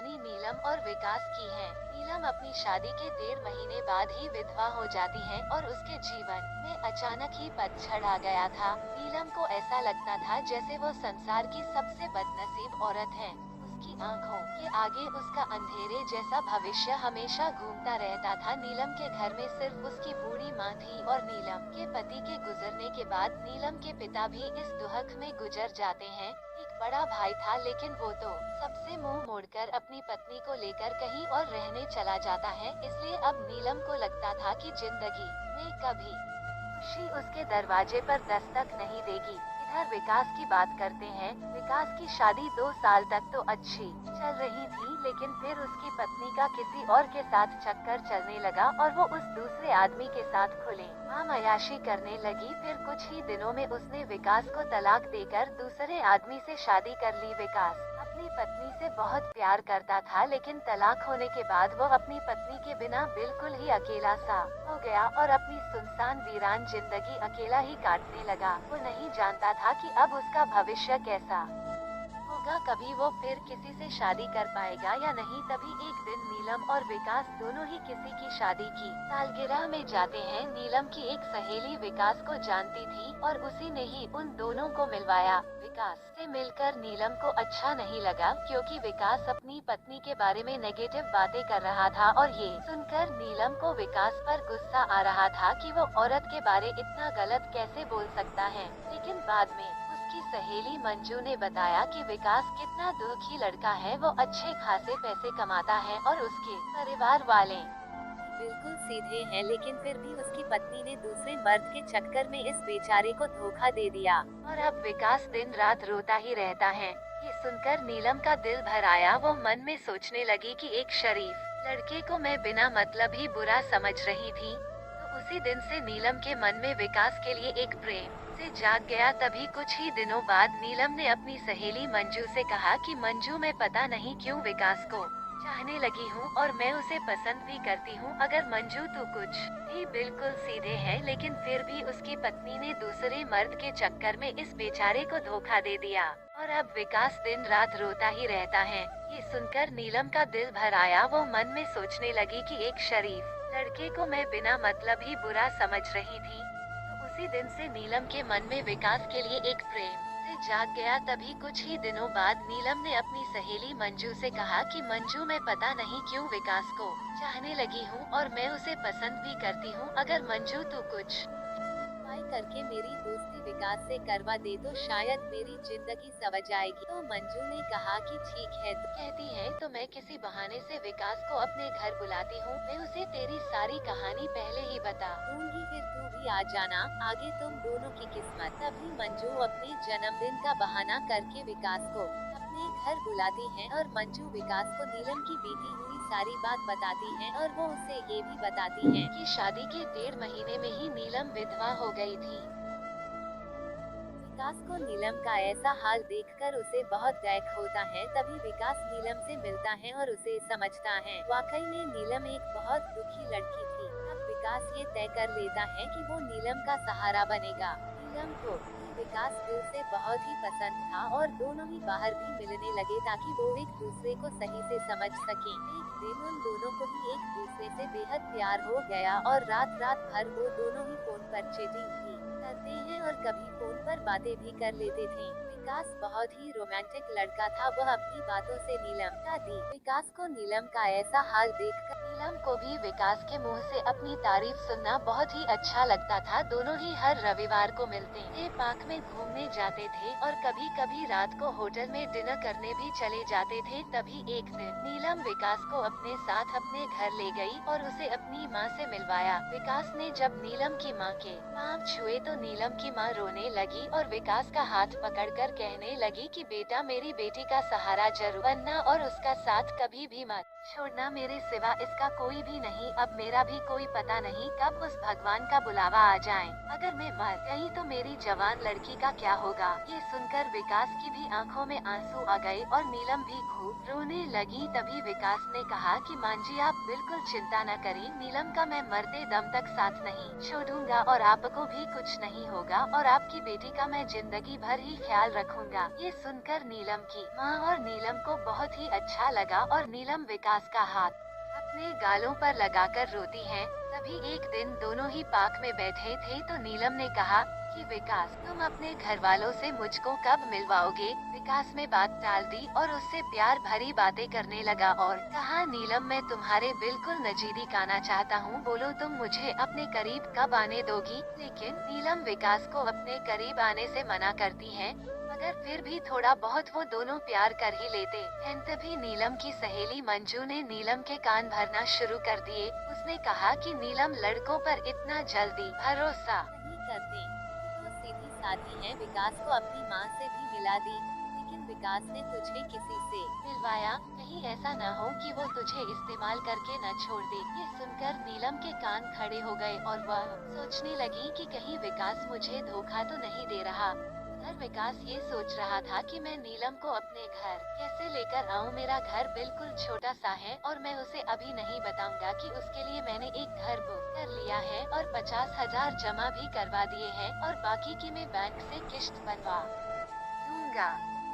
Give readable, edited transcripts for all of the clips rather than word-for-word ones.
कहानी नीलम और विकास की है। नीलम अपनी शादी के 1.5 महीने बाद ही विधवा हो जाती है और उसके जीवन में अचानक ही पतझड़ आ गया था। नीलम को ऐसा लगता था जैसे वो संसार की सबसे बदनसीब औरत है। उसकी आंखों के आगे उसका अंधेरे जैसा भविष्य हमेशा घूमता रहता था। नीलम के घर में सिर्फ उसकी बूढ़ी माँ थी और नीलम के पति के गुजरने के बाद नीलम के पिता भी इस दुहक में गुजर जाते हैं। एक बड़ा भाई था लेकिन वो तो सबसे मुंह मोड़कर अपनी पत्नी को लेकर कहीं और रहने चला जाता है। इसलिए अब नीलम को लगता था कि जिंदगी में कभी खुशी उसके दरवाजे पर दस्तक नहीं देगी। इधर विकास की बात करते हैं। विकास की शादी 2 साल तक तो अच्छी चल रही थी, लेकिन फिर उसकी पत्नी का किसी और के साथ चक्कर चलने लगा और वो उस दूसरे आदमी के साथ खुले आम अय्याशी करने लगी। फिर कुछ ही दिनों में उसने विकास को तलाक देकर दूसरे आदमी से शादी कर ली। विकास अपनी पत्नी से बहुत प्यार करता था, लेकिन तलाक होने के बाद वो अपनी पत्नी के बिना बिल्कुल ही अकेला सा हो गया और अपनी सुनसान वीरान जिंदगी अकेला ही काटने लगा। वो नहीं जानता था कि अब उसका भविष्य कैसा होगा, कभी वो फिर किसी से शादी कर पाएगा या नहीं। तभी एक दिन नीलम और विकास दोनों ही किसी की शादी की सालगिरह में जाते हैं। नीलम की एक सहेली विकास को जानती थी और उसी ने ही उन दोनों को मिलवाया। विकास से मिलकर नीलम को अच्छा नहीं लगा, क्योंकि विकास अपनी पत्नी के बारे में नेगेटिव बातें कर रहा था और ये सुनकर नीलम को विकास पर गुस्सा आ रहा था कि वो औरत के बारे इतना गलत कैसे बोल सकता है। लेकिन बाद में उसकी सहेली मंजू ने बताया कि विकास कितना दुखी लड़का है। वो अच्छे खासे पैसे कमाता है और उसके परिवार वाले बिल्कुल सीधे हैं, लेकिन फिर भी उसकी पत्नी ने दूसरे मर्द के चक्कर में इस बेचारे को धोखा दे दिया और अब विकास दिन रात रोता ही रहता है। ये सुनकर नीलम का दिल भर आया। वो मन में सोचने लगी कि एक शरीफ लड़के को मैं बिना मतलब ही बुरा समझ रही थी। तो उसी दिन से नीलम के मन में विकास के लिए एक प्रेम से जाग गया। तभी कुछ ही दिनों बाद नीलम ने अपनी सहेली मंजू से कहा कि मंजू, मैं पता नहीं क्यों विकास को चाहने लगी हूँ और मैं उसे पसंद भी करती हूँ। अगर मंजू तू कुछ भी बिल्कुल सीधे है, लेकिन फिर भी उसकी पत्नी ने दूसरे मर्द के चक्कर में इस बेचारे को धोखा दे दिया और अब विकास दिन रात रोता ही रहता है। ये सुनकर नीलम का दिल भर आया। वो मन में सोचने लगी कि एक शरीफ लड़के को मैं बिना मतलब ही बुरा समझ रही थी। तो उसी दिन से नीलम के मन में विकास के लिए एक प्रेम से जाग गया। तभी कुछ ही दिनों बाद नीलम ने अपनी सहेली मंजू से कहा कि मंजू, मैं पता नहीं क्यों विकास को चाहने लगी हूँ और मैं उसे पसंद भी करती हूँ। अगर मंजू तू कुछ उपाय करके मेरी दोस्ती विकास से करवा दे तो शायद मेरी जिंदगी संवर जाएगी। तो मंजू ने कहा कि ठीक है, तू कहती है तो मैं किसी बहाने से विकास को अपने घर बुलाती हूँ। मैं उसे तेरी सारी कहानी पहले ही बता दूंगी, फिर तू भी आ जाना। आगे तुम दोनों की किस्मत। तभी मंजू अपने जन्मदिन का बहाना करके विकास को अपने घर बुलाती है और मंजू विकास को नीलम की बीती हुई सारी बात बताती है और वो उसे ये भी बताती है कि शादी के 1.5 महीने में ही नीलम विधवा हो गई थी। विकास को नीलम का ऐसा हाल देखकर उसे बहुत दुख होता है। तभी विकास नीलम से मिलता है और उसे समझता है वाकई में नीलम एक बहुत दुखी लड़की थी। अब विकास ये तय कर लेता है कि वो नीलम का सहारा बनेगा। नीलम को विकास दिल से बहुत ही पसंद था और दोनों ही बाहर भी मिलने लगे ताकि वो एक दूसरे को सही से समझ सकें। एक दिन उन दोनों को ही एक दूसरे से बेहद प्यार हो गया और रात रात भर वो दोनों ही फोन पर चैटिंग भी करते हैं और कभी फोन पर बातें भी कर लेते थे। विकास बहुत ही रोमांटिक लड़का था। वह अपनी बातों से नीलम का दी। विकास को नीलम का ऐसा हाल देखकर नीलम को भी विकास के मुंह से अपनी तारीफ सुनना बहुत ही अच्छा लगता था। दोनों ही हर रविवार को मिलते थे, पार्क में घूमने जाते थे और कभी कभी रात को होटल में डिनर करने भी चले जाते थे। तभी एक दिन नीलम विकास को अपने साथ अपने घर ले गई और उसे अपनी माँ से मिलवाया। विकास ने जब नीलम की माँ के पाँव छुए तो नीलम की माँ रोने लगी और विकास का हाथ पकड़कर कहने लगी कि बेटा, मेरी बेटी का सहारा जरूर बनना और उसका साथ कभी भी मत छोड़ना। मेरे सिवा इसका कोई भी नहीं। अब मेरा भी कोई पता नहीं कब उस भगवान का बुलावा आ जाए। अगर मैं मर गई तो मेरी जवान लड़की का क्या होगा। ये सुनकर विकास की भी आंखों में आंसू आ गए और नीलम भी खूब रोने लगी। तभी विकास ने कहा कि मां जी, आप बिल्कुल चिंता न करें। नीलम का मैं मरते दम तक साथ नहीं छोड़ूंगा और आपको भी कुछ नहीं होगा और आपकी बेटी का मैं जिंदगी भर ही ख्याल रखूंगा। ये सुनकर नीलम की माँ और नीलम को बहुत ही अच्छा लगा और नीलम विकास का हाथ अपने गालों पर लगाकर रोती है। तभी एक दिन दोनों ही पार्क में बैठे थे तो नीलम ने कहा कि विकास, तुम अपने घर वालों से मुझको कब मिलवाओगे? विकास में बात टाल दी और उससे प्यार भरी बातें करने लगा और कहा, नीलम मैं तुम्हारे बिल्कुल नजदीक आना चाहता हूँ, बोलो तुम मुझे अपने करीब कब आने दोगी? लेकिन नीलम विकास को अपने करीब आने से मना करती है, मगर फिर भी थोड़ा बहुत वो दोनों प्यार कर ही लेते हैं। तभी नीलम की सहेली मंजू ने नीलम के कान भरना शुरू कर दिए। उसने कहा कि नीलम लड़कों पर इतना जल्दी भरोसा नहीं करती, तो सीधी साधी है। विकास को अपनी माँ से भी मिला दी, लेकिन विकास ने तुझे किसी से मिलवाया, कहीं ऐसा न हो कि वो तुझे इस्तेमाल करके न छोड़ दे। ये सुनकर नीलम के कान खड़े हो गए और वह सोचने लगी कि कहीं विकास मुझे धोखा तो नहीं दे रहा। उधर विकास ये सोच रहा था कि मैं नीलम को अपने घर कैसे लेकर आऊं। मेरा घर बिल्कुल छोटा सा है और मैं उसे अभी नहीं बताऊंगा कि उसके लिए मैंने एक घर बुक कर लिया है और 50,000 जमा भी करवा दिए हैं और बाकी की मैं बैंक से किश्त बनवा दूंगा।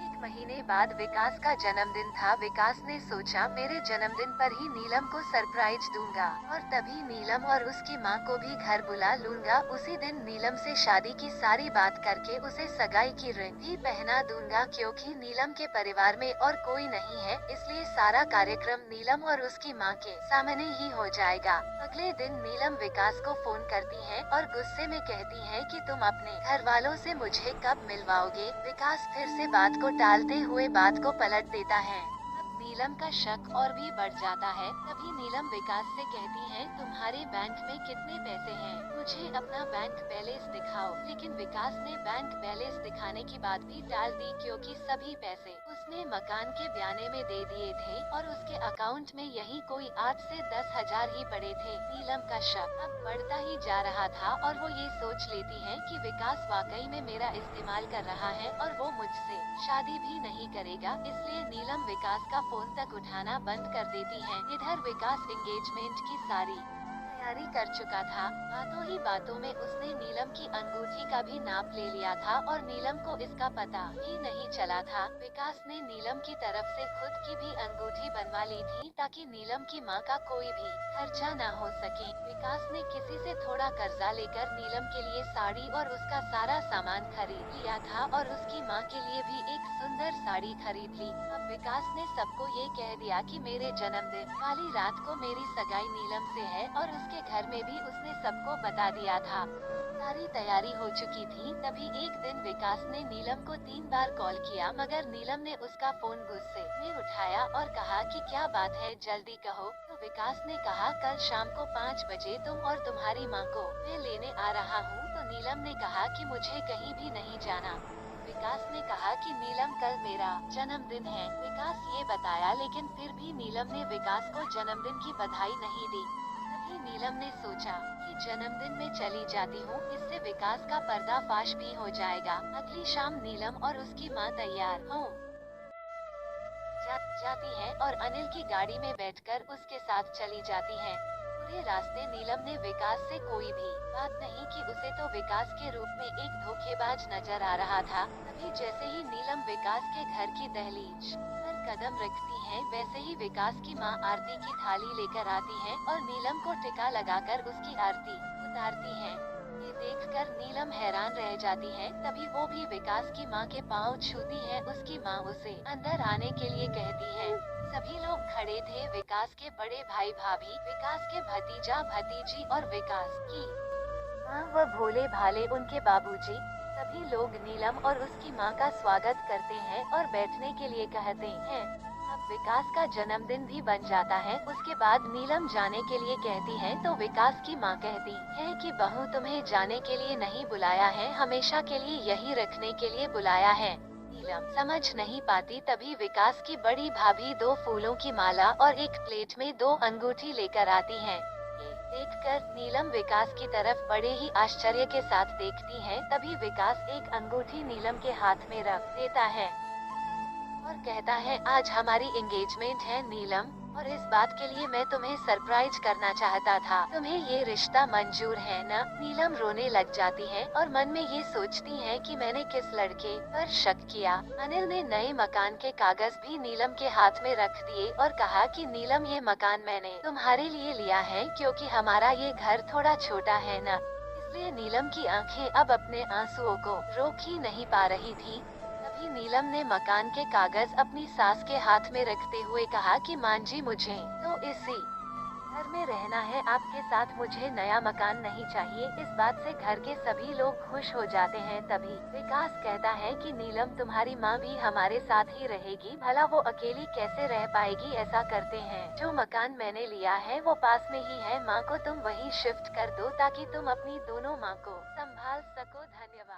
एक महीने बाद विकास का जन्मदिन था। विकास ने सोचा मेरे जन्मदिन पर ही नीलम को सरप्राइज दूंगा और तभी नीलम और उसकी माँ को भी घर बुला लूंगा। उसी दिन नीलम से शादी की सारी बात करके उसे सगाई की रिंग भी पहना दूंगा, क्योंकि नीलम के परिवार में और कोई नहीं है, इसलिए सारा कार्यक्रम नीलम और उसकी माँ के सामने ही हो जाएगा। अगले दिन नीलम विकास को फोन करती है और गुस्से में कहती है कि तुम अपने घर वालों से मुझे कब मिलवाओगे? विकास फिर से बात को टालते हुए बात को पलट देता है। अब नीलम का शक और भी बढ़ जाता है। तभी नीलम विकास से कहती है, तुम्हारे बैंक में कितने पैसे हैं? मुझे अपना बैंक बैलेंस दिखाओ। लेकिन विकास ने बैंक बैलेंस दिखाने की बात भी टाल दी, क्योंकि सभी पैसे उसने मकान के ब्याने में दे दिए थे और उसके अकाउंट में यही कोई 8 से 10,000 ही पड़े थे। नीलम का शक अब बढ़ता ही जा रहा था और वो ये सोच लेती है कि विकास वाकई में मेरा इस्तेमाल कर रहा है और वो मुझसे शादी भी नहीं करेगा। इसलिए नीलम विकास का फोन तक उठाना बंद कर देती है। इधर विकास एंगेजमेंट की सारी तैयारी कर चुका था। बातों ही बातों में उसने नीलम की अंगूठी का भी नाप ले लिया था और नीलम को इसका पता भी नहीं चला था। विकास ने नीलम की तरफ से खुद की भी अंगूठी बनवा ली थी, ताकि नीलम की माँ का कोई भी खर्चा न हो सके। विकास ने किसी से थोड़ा कर्जा लेकर नीलम के लिए साड़ी और उसका सारा सामान खरीद लिया था और उसकी माँ के लिए भी एक सुंदर साड़ी खरीद ली। अब विकास ने सबको ये कह दिया कि मेरे जन्मदिन वाली रात को मेरी सगाई नीलम से है और उसके घर में भी उसने सबको बता दिया था। सारी तैयारी हो चुकी थी। तभी एक दिन विकास ने नीलम को 3 बार कॉल किया, मगर नीलम ने उसका फोन गुस्से में उठाया और कहा कि क्या बात है, जल्दी कहो। तो विकास ने कहा, कल शाम को 5 बजे तुम और तुम्हारी माँ को मैं लेने आ रहा हूँ। तो नीलम ने कहा कि मुझे कहीं भी नहीं जाना। विकास ने कहा कि नीलम, कल मेरा जन्मदिन है। विकास ये बताया, लेकिन फिर भी नीलम ने विकास को जन्मदिन की बधाई नहीं दी। तभी नीलम ने सोचा कि जन्मदिन में चली जाती हूँ, इससे विकास का पर्दाफाश भी हो जाएगा। अगली शाम नीलम और उसकी माँ तैयार हो जाती है और अनिल की गाड़ी में बैठकर उसके साथ चली जाती है। पूरे रास्ते नीलम ने विकास से कोई भी बात नहीं की। उसे तो विकास के रूप में एक धोखेबाज नजर आ रहा था। तभी जैसे ही नीलम विकास के घर की दहलीज पर कदम रखती है, वैसे ही विकास की माँ आरती की थाली लेकर आती है और नीलम को टिका लगाकर उसकी आरती उतारती है। ये देखकर नीलम हैरान रह जाती है। तभी वो भी विकास की माँ के पाँव छूती है। उसकी माँ उसे अंदर आने के लिए कहती है। सभी लोग खड़े थे, विकास के बड़े भाई भाभी, विकास के भतीजा भतीजी और विकास की माँ व भोले भाले उनके बाबूजी। सभी लोग नीलम और उसकी माँ का स्वागत करते हैं और बैठने के लिए कहते हैं। अब विकास का जन्मदिन भी बन जाता है। उसके बाद नीलम जाने के लिए कहती है तो विकास की माँ कहती है कि बहू, तुम्हें जाने के लिए नहीं बुलाया है, हमेशा के लिए यही रखने के लिए बुलाया है। नीलम समझ नहीं पाती। तभी विकास की बड़ी भाभी 2 फूलों की माला और एक प्लेट में 2 अंगूठी लेकर आती है। ये देखकर नीलम विकास की तरफ बड़े ही आश्चर्य के साथ देखती है। तभी विकास एक अंगूठी नीलम के हाथ में रख देता है और कहता है, आज हमारी एंगेजमेंट है नीलम, और इस बात के लिए मैं तुम्हें सरप्राइज करना चाहता था। तुम्हें ये रिश्ता मंजूर है ना? नीलम रोने लग जाती है और मन में ये सोचती है कि मैंने किस लड़के पर शक किया। अनिल ने नए मकान के कागज भी नीलम के हाथ में रख दिए और कहा कि नीलम, ये मकान मैंने तुम्हारे लिए लिया है क्योंकि हमारा ये घर थोड़ा छोटा है ना, इसलिए नीलम की आंखें अब अपने आंसुओं को रोक ही नहीं पा रही थी। तभी नीलम ने मकान के कागज अपनी सास के हाथ में रखते हुए कहा कि मां जी, मुझे तो इसी घर में रहना है, आपके साथ मुझे नया मकान नहीं चाहिए। इस बात से घर के सभी लोग खुश हो जाते हैं। तभी विकास कहता है कि नीलम, तुम्हारी माँ भी हमारे साथ ही रहेगी, भला वो अकेली कैसे रह पाएगी। ऐसा करते हैं, जो मकान मैंने लिया है वो पास में ही है, माँ को तुम वही शिफ्ट कर दो ताकि तुम अपनी दोनों माँ को संभाल सको। धन्यवाद।